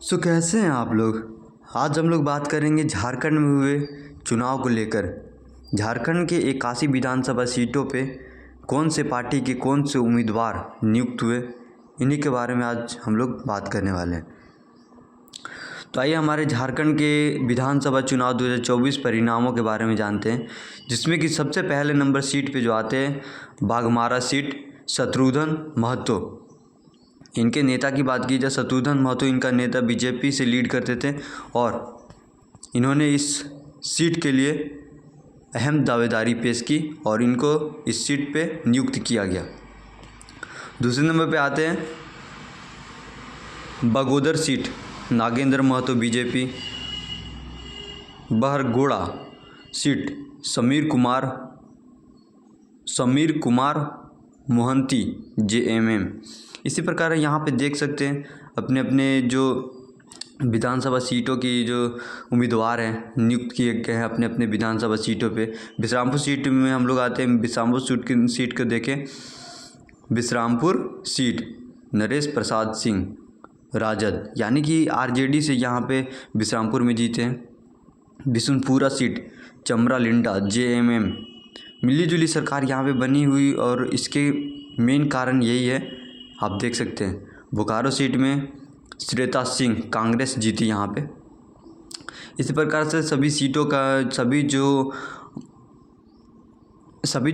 कैसे हैं आप लोग। आज हम लोग बात करेंगे झारखंड में हुए चुनाव को लेकर। झारखंड के 81 विधानसभा सीटों पे कौन से पार्टी के कौन से उम्मीदवार नियुक्त हुए, इन्हीं के बारे में आज हम लोग बात करने वाले हैं। तो आइए हमारे झारखंड के विधानसभा चुनाव 2024 परिणामों के बारे में जानते हैं, जिसमें कि सबसे पहले नंबर सीट पे जो आते हैं बाघमारा सीट, शत्रुघ्न महतो। इनके नेता की बात की जाए, शत्रुघ्न महतो इनका नेता बीजेपी से लीड करते थे और इन्होंने इस सीट के लिए अहम दावेदारी पेश की और इनको इस सीट पे नियुक्त किया गया। दूसरे नंबर पे आते हैं Bagodar seat, Nagendra Mahato BJP. Baharagora seat, Samir Kumar Mohanty JMM। इसी प्रकार यहाँ पे देख सकते हैं अपने अपने जो विधानसभा सीटों की जो उम्मीदवार हैं नियुक्त किए गए हैं अपने अपने विधानसभा सीटों पे। बिश्रामपुर सीट में हम लोग आते हैं, बिश्रामपुर सीट को देखें। बिश्रामपुर सीट नरेश प्रसाद सिंह राजद, यानी कि RJD से यहाँ पे बिश्रामपुर में जीते हैं। बिशुनपुरा सीट चमरा लिंडा JMM। मिलीजुली सरकार यहाँ पे बनी हुई और इसके मेन कारण यही है, आप देख सकते हैं। बोकारो सीट में श्वेता सिंह कांग्रेस जीती यहाँ पे। इसी प्रकार से सभी सीटों का सभी जो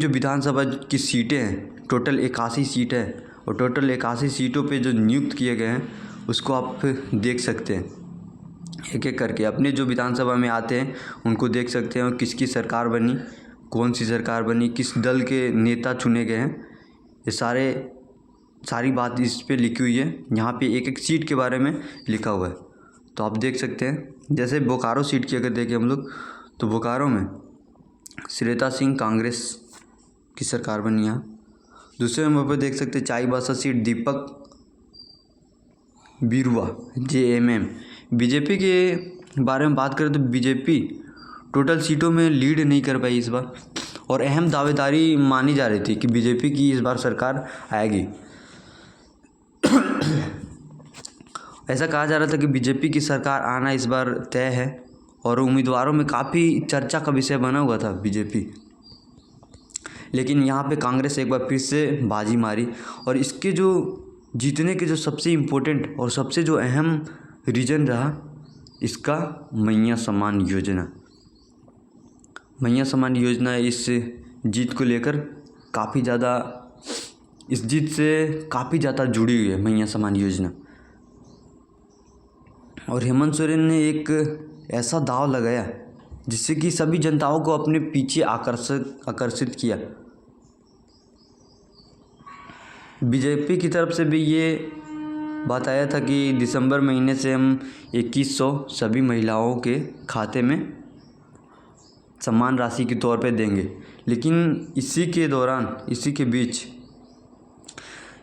विधानसभा की सीटें हैं, टोटल 81 सीट है और टोटल 81 सीटों पे जो नियुक्त किए गए हैं उसको आप देख सकते हैं। एक एक करके अपने जो विधानसभा में आते हैं उनको देख सकते हैं और किसकी सरकार बनी, कौन सी सरकार बनी, किस दल के नेता चुने गए हैं, ये सारी बात इस पे लिखी हुई है। यहाँ पे एक एक सीट के बारे में लिखा हुआ है, तो आप देख सकते हैं। जैसे बोकारो सीट की अगर देखें हम लोग, तो बोकारो में श्वेता सिंह कांग्रेस की सरकार बनी यहाँ। दूसरे नंबर पर देख सकते हैं चाईबासा सीट दीपक बिरुवा JMM। बीजेपी के बारे में बात करें तो बीजेपी टोटल सीटों में लीड नहीं कर पाई इस बार, और अहम दावेदारी मानी जा रही थी कि बीजेपी की इस बार सरकार आएगी। ऐसा कहा जा रहा था कि बीजेपी की सरकार आना इस बार तय है और उम्मीदवारों में काफ़ी चर्चा का विषय बना हुआ था बीजेपी। लेकिन यहाँ पे कांग्रेस एक बार फिर से बाजी मारी और इसके जो जीतने के जो सबसे इम्पोर्टेंट और सबसे जो अहम रीज़न रहा इसका मैया सम्मान योजना इस जीत को लेकर काफ़ी ज़्यादा, इस जीत से काफ़ी ज़्यादा जुड़ी हुई है मैया सम्मान योजना। और हेमंत सोरेन ने एक ऐसा दांव लगाया जिससे कि सभी जनताओं को अपने पीछे आकर्षित किया। बीजेपी की तरफ से भी ये बताया था कि दिसंबर महीने से हम 2100 सभी महिलाओं के खाते में सम्मान राशि के तौर पे देंगे। लेकिन इसी के बीच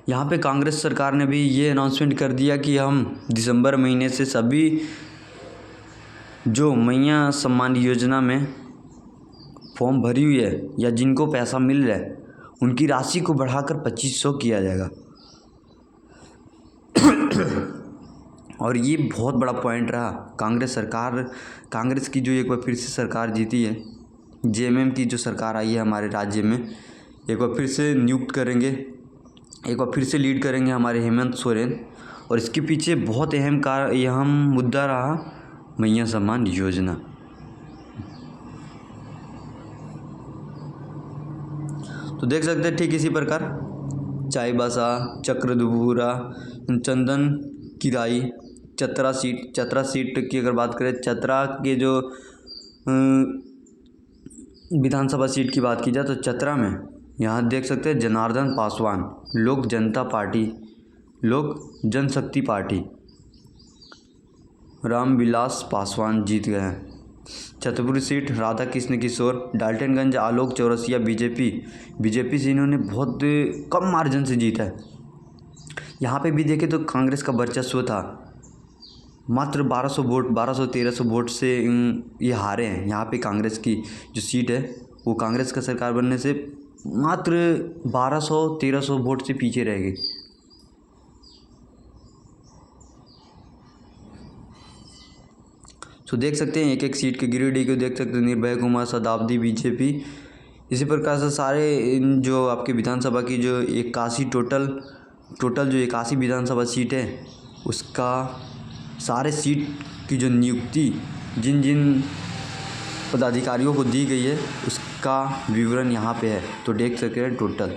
यहाँ पे कांग्रेस सरकार ने भी ये अनाउंसमेंट कर दिया कि हम दिसंबर महीने से सभी जो मैया सम्मान योजना में फॉर्म भरी हुई है या जिनको पैसा मिल रहा है उनकी राशि को बढ़ाकर 2500 किया जाएगा। और ये बहुत बड़ा पॉइंट रहा। कांग्रेस की जो एक बार फिर से सरकार जीती है, JMM की जो सरकार आई है हमारे राज्य में, एक बार फिर से नियुक्त करेंगे, एक बार फिर से लीड करेंगे हमारे हेमंत सोरेन। और इसके पीछे बहुत अहम मुद्दा रहा मैया सम्मान योजना। तो देख सकते हैं ठीक इसी प्रकार चाईबासा, चक्रधरपुरा, चंदन किराई, चतरा सीट की अगर बात करें, चतरा के जो विधानसभा सीट की बात की जाए तो चतरा में यहाँ देख सकते हैं जनार्दन पासवान लोक जनशक्ति पार्टी रामविलास पासवान जीत गए हैं। छतरपुर सीट राधा कृष्ण किशोर, डाल्टनगंज आलोक चौरसिया बीजेपी से इन्होंने बहुत कम मार्जिन से जीता है। यहाँ पे भी देखें तो कांग्रेस का वर्चस्व था, मात्र 1200-1300 वोट से ये हारे हैं। यहाँ पे कांग्रेस की जो सीट है वो कांग्रेस का सरकार बनने से मात्र 1200-1300 वोट से पीछे रह गई। तो देख सकते हैं एक एक सीट के गिरिडीह को देख सकते हैं, निर्भय कुमार, शताब्दी, बीजेपी। इसी प्रकार से सारे इन जो आपके विधानसभा की जो 81 टोटल जो 81 विधानसभा सीट है उसका सारे सीट की जो नियुक्ति जिन जिन पदाधिकारियों को दी गई है उसका विवरण यहाँ पे है, तो देख सकते हैं टोटल।